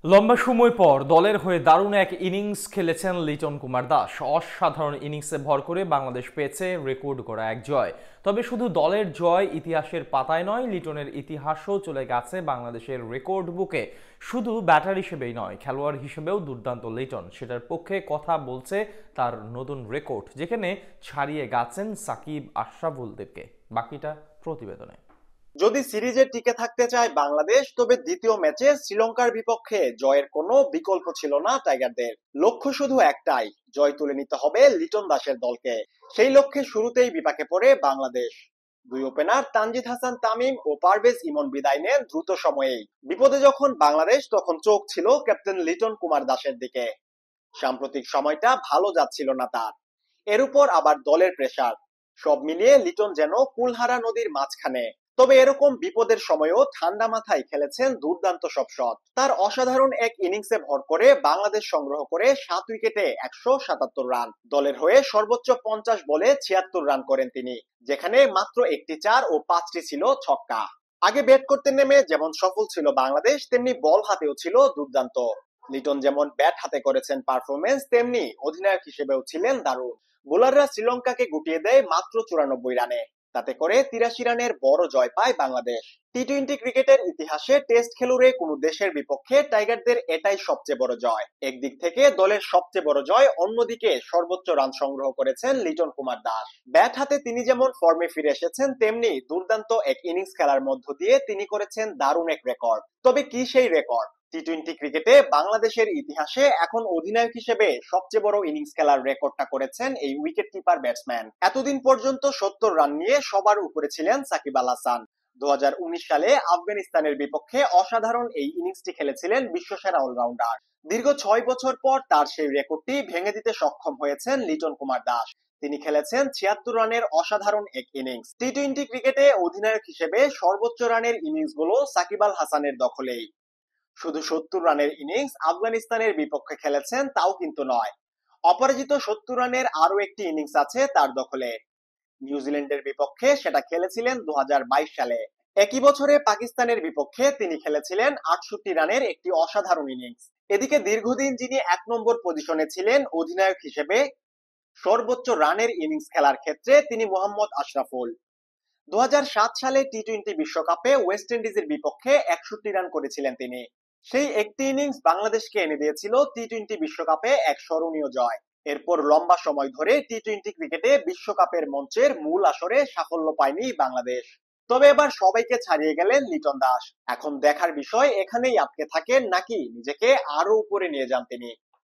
লম্বা সময় পর দলের হয়ে দারুণ এক ইনিংস খেলেছেন লিটন কুমার দাস। অসাধারণ ইনিংসে ভর করে বাংলাদেশ পেয়েছে রেকর্ড করা এক জয়। তবে শুধু দলের জয় ইতিহাসের পাতায় নয়, লিটনের ইতিহাসও চলে গেছে বাংলাদেশের রেকর্ড বুকে। শুধু ব্যাটার হিসেবেই নয়, খেলোয়াড় হিসেবেও দুর্দান্ত লিটন। সেটার পক্ষে কথা বলছে তার নতুন রেকর্ড, যেখানে ছাড়িয়ে গেছেন সাকিব আশরাফুলদেরকে। বাকিটা প্রতিবেদনে। যদি সিরিজে টিকে থাকতে চায় বাংলাদেশ, তবে দ্বিতীয় ম্যাচে শ্রীলঙ্কার বিপক্ষে জয়ের কোনো বিকল্প ছিল না টাইগারদের। লক্ষ্য শুধু একটাই, জয় তুলে নিতে হবে লিটন দাসের দলকে। সেই লক্ষ্যে শুরুতেই বিপাকে পড়ে বাংলাদেশ। দুই ওপেনার তানজিদ হাসান তামিম ও পারভেজ ইমন বিদায় নেন দ্রুত সময়েই। বিপদে যখন বাংলাদেশ, তখন চোখ ছিল ক্যাপ্টেন লিটন কুমার দাসের দিকে। সাম্প্রতিক সময়টা ভালো যাচ্ছিল না তার। এর উপর আবার দলের প্রেসার। সব মিলিয়ে লিটন যেন কুলহারা নদীর মাঝখানে। তবে এরকম বিপদের সময়ও ঠান্ডা মাথায় খেলেছেন দুর্দান্ত সব শট। তার অসাধারণ এক ইনিংসে ভর করে বাংলাদেশ সংগ্রহ করে 7 উইকেটে 177 রান। দলের হয়ে সর্বোচ্চ 50 বলে 76 রান করেন তিনি, যেখানে মাত্র একটি 4 ও 5টি ছিল ছক্কা। আগে ব্যাট করতে নেমে যেমন সফল ছিল বাংলাদেশ, তেমনি বল হাতেও ছিল দুর্দান্ত। লিটন যেমন ব্যাট হাতে করেছেন পারফরমেন্স, তেমনি অধিনায়ক হিসেবেও ছিলেন দারুণ। বোলাররা শ্রীলঙ্কাকে গুটিয়ে দেয় মাত্র 94 রানে। তাতে করে 83 রানের বড় জয় পায় বাংলাদেশ। টি-টোয়েন্টি ক্রিকেটের ইতিহাসে টেস্ট খেলুড়ে কোনো দেশের বিপক্ষে টাইগারদের এটাই সবচেয়ে বড় জয়। একদিক থেকে দলের সবচেয়ে বড় জয়, অন্যদিকে সর্বোচ্চ রান সংগ্রহ করেছেন লিটন কুমার দাস। ব্যাট হাতে তিনি যেমন ফর্মে ফিরে এসেছেন, তেমনি দুর্দান্ত এক ইনিংস খেলার মধ্য দিয়ে তিনি করেছেন দারুণ এক রেকর্ড। তবে কি সেই রেকর্ড? টি-টোয়েন্টি ক্রিকেটে বাংলাদেশের ইতিহাসে এখন অধিনায়ক হিসেবে সবচেয়ে বড় ইনিংস খেলার রেকর্ডটা করেছেন এই উইকেট কিপার ব্যাটসম্যান। এতদিন পর্যন্ত 70 রান নিয়ে সবার উপরে ছিলেন সাকিব আল হাসান। 2019 সালে আফগানিস্তানের বিপক্ষে অসাধারণ এই ইনিংসটি খেলেছিলেন বিশ্বসেরা অলরাউন্ডার। দীর্ঘ 6 বছর পর তার সেই রেকর্ডটি ভেঙে দিতে সক্ষম হয়েছেন লিটন কুমার দাস। তিনি খেলেছেন 76 রানের অসাধারণ এক ইনিংস। টি-টোয়েন্টি ক্রিকেটে অধিনায়ক হিসেবে সর্বোচ্চ রানের ইনিংসগুলো সাকিব আল হাসানের দখলেই। শুধু 70 রানের ইনিংস আফগানিস্তানের বিপক্ষে খেলেছেন তাও কিন্তু নয়, অপরাজিত 70 রানের আরো একটি ইনিংস আছে তার দখলে। নিউজিল্যান্ডের বিপক্ষে সেটা খেলেছিলেন 2022 সালে। একই বছরে পাকিস্তানের বিপক্ষে তিনি খেলেছিলেন 68 রানের একটি অসাধারণ ইনিংস। এদিকে দীর্ঘদিন যিনি 1 নম্বর পজিশনে ছিলেন অধিনায়ক হিসেবে সর্বোচ্চ রানের ইনিংস খেলার ক্ষেত্রে, তিনি মোহাম্মদ আশরাফুল। 2007 সালে টি-টোয়েন্টি বিশ্বকাপে ওয়েস্ট ইন্ডিজের বিপক্ষে 61 রান করেছিলেন তিনি। সেই একটি ইনিংস বাংলাদেশকে এনে দিয়েছিল টি-টোয়েন্টি বিশ্বকাপে এক স্মরণীয় জয়। এরপর লম্বা সময় ধরে টি-টোয়েন্টি ক্রিকেটে বিশ্বকাপের মঞ্চের মূল আসরে সাফল্য পায়নি বাংলাদেশ। তবে এবার সবাইকে ছাড়িয়ে গেলেন লিটন দাস। এখন দেখার বিষয়, এখানেই আটকে থাকেন নাকি নিজেকে আরো উপরে নিয়ে যান তিনি।